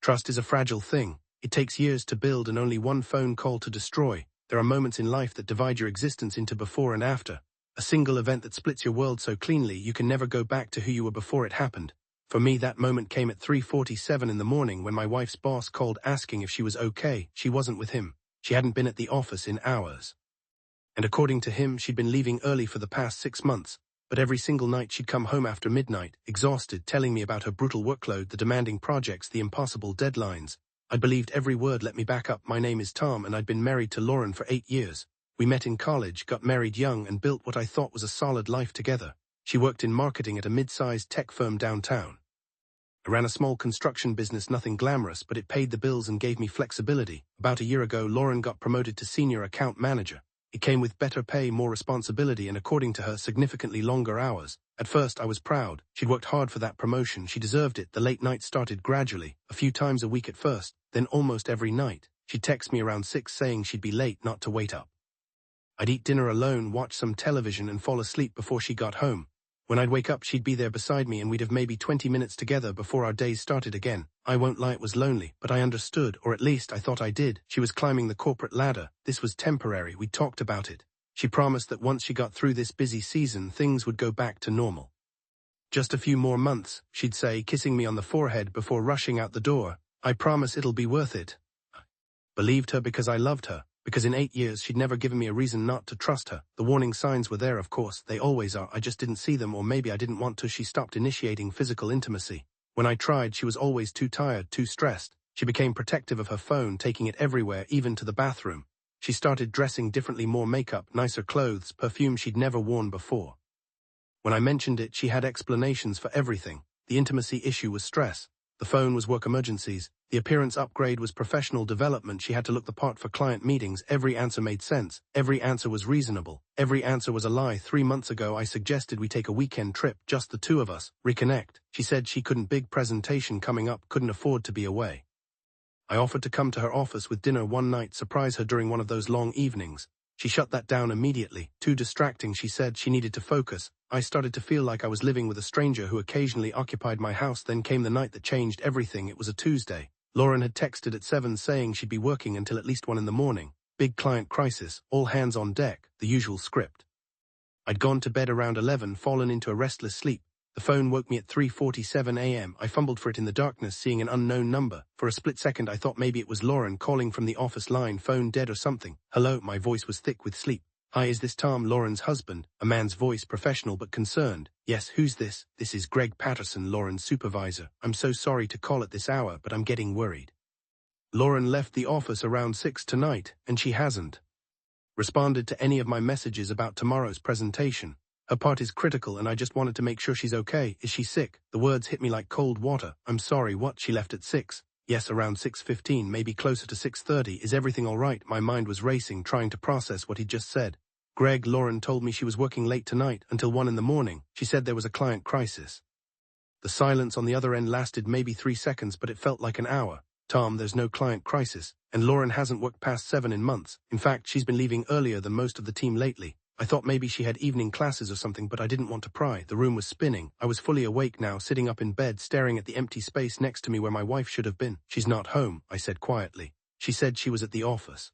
Trust is a fragile thing. It takes years to build and only one phone call to destroy. There are moments in life that divide your existence into before and after. A single event that splits your world so cleanly you can never go back to who you were before it happened. For me, that moment came at 3:47 in the morning when my wife's boss called asking if she was okay. She wasn't with him. She hadn't been at the office in hours. And according to him, she'd been leaving early for the past 6 months. But every single night she'd come home after midnight, exhausted, telling me about her brutal workload, the demanding projects, the impossible deadlines. I believed every word. Let me back up. My name is Tom, and I'd been married to Lauren for 8 years. We met in college, got married young, and built what I thought was a solid life together. She worked in marketing at a mid-sized tech firm downtown. I ran a small construction business, nothing glamorous, but it paid the bills and gave me flexibility. About a year ago, Lauren got promoted to senior account manager. It came with better pay, more responsibility, and according to her, significantly longer hours. At first, I was proud. She'd worked hard for that promotion. She deserved it. The late nights started gradually, a few times a week at first, then almost every night. She'd text me around 6 saying she'd be late, not to wait up. I'd eat dinner alone, watch some television, and fall asleep before she got home. When I'd wake up, she'd be there beside me, and we'd have maybe 20 minutes together before our days started again. I won't lie, it was lonely, but I understood, or at least I thought I did. She was climbing the corporate ladder. This was temporary. We talked about it. She promised that once she got through this busy season, things would go back to normal. Just a few more months, she'd say, kissing me on the forehead before rushing out the door. I promise it'll be worth it. Believed her because I loved her. Because in 8 years she'd never given me a reason not to trust her. The warning signs were there, of course, they always are. I just didn't see them, or maybe I didn't want to. She stopped initiating physical intimacy. When I tried, she was always too tired, too stressed. She became protective of her phone, taking it everywhere, even to the bathroom. She started dressing differently, more makeup, nicer clothes, perfume she'd never worn before. When I mentioned it, she had explanations for everything. The intimacy issue was stress. The phone was work emergencies. The appearance upgrade was professional development. She had to look the part for client meetings. Every answer made sense. Every answer was reasonable. Every answer was a lie. 3 months ago, I suggested we take a weekend trip, just the two of us, reconnect. She said she couldn't. Big presentation coming up, couldn't afford to be away. I offered to come to her office with dinner one night, surprise her during one of those long evenings. She shut that down immediately. Too distracting, she said. She needed to focus. I started to feel like I was living with a stranger who occasionally occupied my house. Then came the night that changed everything. It was a Tuesday. Lauren had texted at 7 saying she'd be working until at least 1 in the morning. Big client crisis, all hands on deck, the usual script. I'd gone to bed around 11, fallen into a restless sleep. The phone woke me at 3:47 a.m. I fumbled for it in the darkness, seeing an unknown number. For a split second I thought maybe it was Lauren calling from the office line, phone dead or something. Hello, my voice was thick with sleep. Hi, is this Tom, Lauren's husband? A man's voice, professional but concerned. Yes, who's this? This is Greg Patterson, Lauren's supervisor. I'm so sorry to call at this hour, but I'm getting worried. Lauren left the office around 6 tonight, and she hasn't responded to any of my messages about tomorrow's presentation. Her part is critical, and I just wanted to make sure she's okay. Is she sick? The words hit me like cold water. I'm sorry, what? She left at 6. Yes, around 6:15, maybe closer to 6:30. Is everything all right? My mind was racing, trying to process what he'd just said. Greg, Lauren told me she was working late tonight, until 1 in the morning. She said there was a client crisis. The silence on the other end lasted maybe 3 seconds, but it felt like an hour. Tom, there's no client crisis, and Lauren hasn't worked past 7 in months. In fact, she's been leaving earlier than most of the team lately. I thought maybe she had evening classes or something, but I didn't want to pry. The room was spinning. I was fully awake now, sitting up in bed, staring at the empty space next to me where my wife should have been. She's not home, I said quietly. She said she was at the office.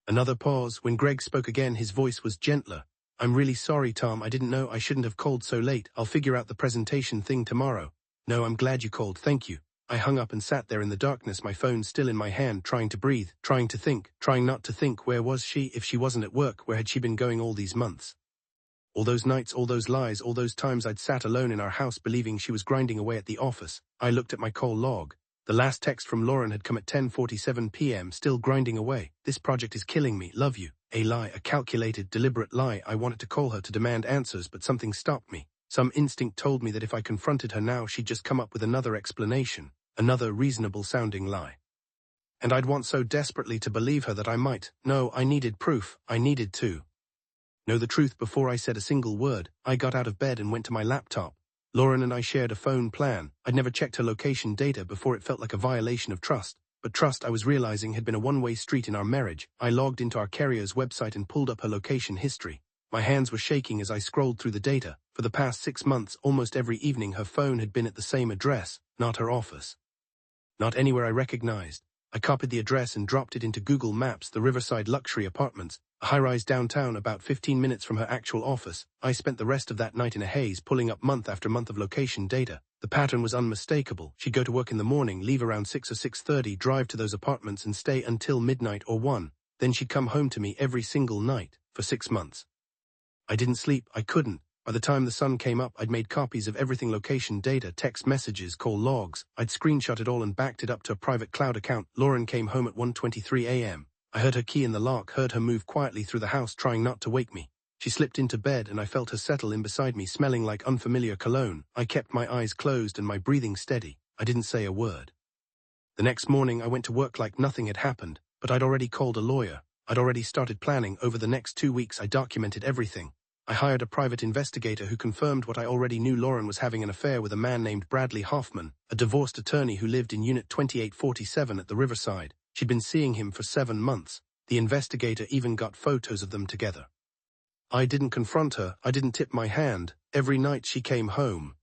Another pause. When Greg spoke again, his voice was gentler. I'm really sorry, Tom. I didn't know. I shouldn't have called so late. I'll figure out the presentation thing tomorrow. No, I'm glad you called. Thank you. I hung up and sat there in the darkness, my phone still in my hand, trying to breathe, trying to think, trying not to think. Where was she? If she wasn't at work, where had she been going all these months? All those nights, all those lies, all those times I'd sat alone in our house believing she was grinding away at the office. I looked at my call log. The last text from Lauren had come at 10:47 p.m., still grinding away. This project is killing me. Love you. A lie, a calculated, deliberate lie. I wanted to call her to demand answers, but something stopped me. Some instinct told me that if I confronted her now, she'd just come up with another explanation, another reasonable-sounding lie. And I'd want so desperately to believe her that I might. No, I needed proof. I needed to know the truth before I said a single word. I got out of bed and went to my laptop. Lauren and I shared a phone plan. I'd never checked her location data before. It felt like a violation of trust. But trust, I was realizing, had been a one-way street in our marriage. I logged into our carrier's website and pulled up her location history. My hands were shaking as I scrolled through the data. For the past 6 months, almost every evening her phone had been at the same address, not her office. Not anywhere I recognized. I copied the address and dropped it into Google Maps, the Riverside Luxury Apartments, a high-rise downtown about 15 minutes from her actual office. I spent the rest of that night in a haze, pulling up month after month of location data. The pattern was unmistakable. She'd go to work in the morning, leave around 6 or 6:30, drive to those apartments and stay until midnight or 1. Then she'd come home to me every single night, for 6 months. I didn't sleep, I couldn't. By the time the sun came up, I'd made copies of everything: location data, text messages, call logs. I'd screenshot it all and backed it up to a private cloud account. Lauren came home at 1:23 a.m. I heard her key in the lock, heard her move quietly through the house, trying not to wake me. She slipped into bed and I felt her settle in beside me, smelling like unfamiliar cologne. I kept my eyes closed and my breathing steady. I didn't say a word. The next morning I went to work like nothing had happened, but I'd already called a lawyer. I'd already started planning. Over the next 2 weeks I documented everything. I hired a private investigator who confirmed what I already knew: Lauren was having an affair with a man named Bradley Hoffman, a divorced attorney who lived in Unit 2847 at the Riverside. She'd been seeing him for 7 months. The investigator even got photos of them together. I didn't confront her, I didn't tip my hand. Every night she came home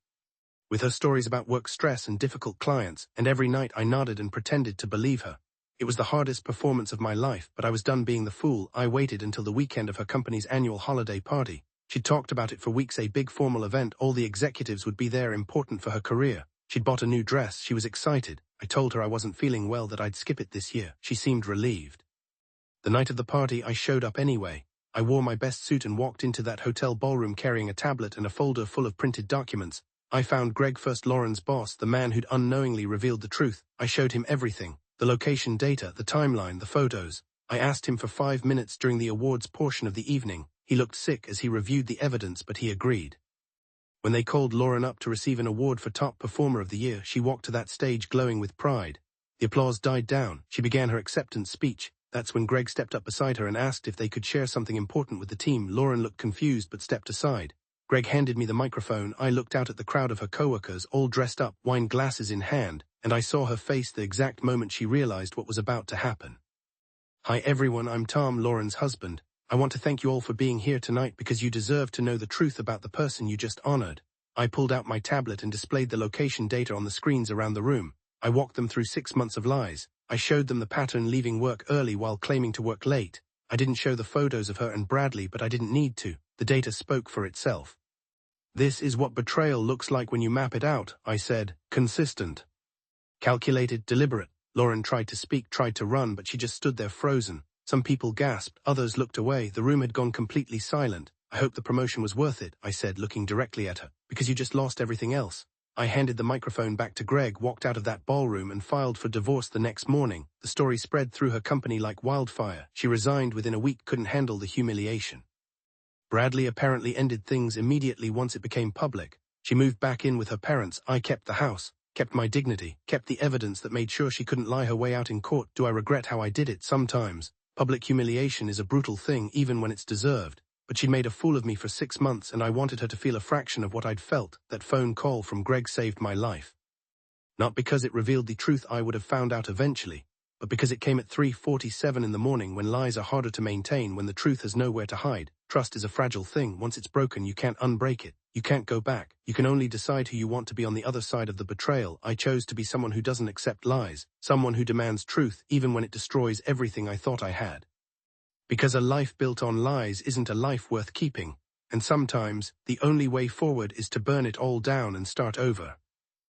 with her stories about work stress and difficult clients, and every night I nodded and pretended to believe her. It was the hardest performance of my life, but I was done being the fool. I waited until the weekend of her company's annual holiday party. She'd talked about it for weeks, a big formal event. All the executives would be there, important for her career. She'd bought a new dress. She was excited. I told her I wasn't feeling well, that I'd skip it this year. She seemed relieved. The night of the party, I showed up anyway. I wore my best suit and walked into that hotel ballroom carrying a tablet and a folder full of printed documents. I found Greg first, Lauren's boss, the man who'd unknowingly revealed the truth. I showed him everything: the location data, the timeline, the photos. I asked him for 5 minutes during the awards portion of the evening. He looked sick as he reviewed the evidence, but he agreed. When they called Lauren up to receive an award for Top Performer of the Year, she walked to that stage glowing with pride. The applause died down. She began her acceptance speech. That's when Greg stepped up beside her and asked if they could share something important with the team. Lauren looked confused but stepped aside. Greg handed me the microphone. I looked out at the crowd of her coworkers, all dressed up, wine glasses in hand, and I saw her face the exact moment she realized what was about to happen. "Hi everyone, I'm Tom, Lauren's husband. I want to thank you all for being here tonight because you deserve to know the truth about the person you just honored." I pulled out my tablet and displayed the location data on the screens around the room. I walked them through 6 months of lies. I showed them the pattern: leaving work early while claiming to work late. I didn't show the photos of her and Bradley, but I didn't need to. The data spoke for itself. "This is what betrayal looks like when you map it out," I said. "Consistent, calculated, deliberate." Lauren tried to speak, tried to run, but she just stood there frozen. Some people gasped, others looked away. The room had gone completely silent. "I hope the promotion was worth it," I said, looking directly at her, "because you just lost everything else." I handed the microphone back to Greg, walked out of that ballroom, and filed for divorce the next morning. The story spread through her company like wildfire. She resigned within a week, couldn't handle the humiliation. Bradley apparently ended things immediately once it became public. She moved back in with her parents. I kept the house, kept my dignity, kept the evidence that made sure she couldn't lie her way out in court. Do I regret how I did it? Sometimes. Public humiliation is a brutal thing, even when it's deserved. But she'd made a fool of me for 6 months, and I wanted her to feel a fraction of what I'd felt. That phone call from Greg saved my life. Not because it revealed the truth I would have found out eventually, but because it came at 3:47 in the morning, when lies are harder to maintain, when the truth has nowhere to hide. Trust is a fragile thing. Once it's broken, you can't unbreak it. You can't go back. You can only decide who you want to be on the other side of the betrayal. I chose to be someone who doesn't accept lies, someone who demands truth, even when it destroys everything I thought I had. Because a life built on lies isn't a life worth keeping, and sometimes the only way forward is to burn it all down and start over.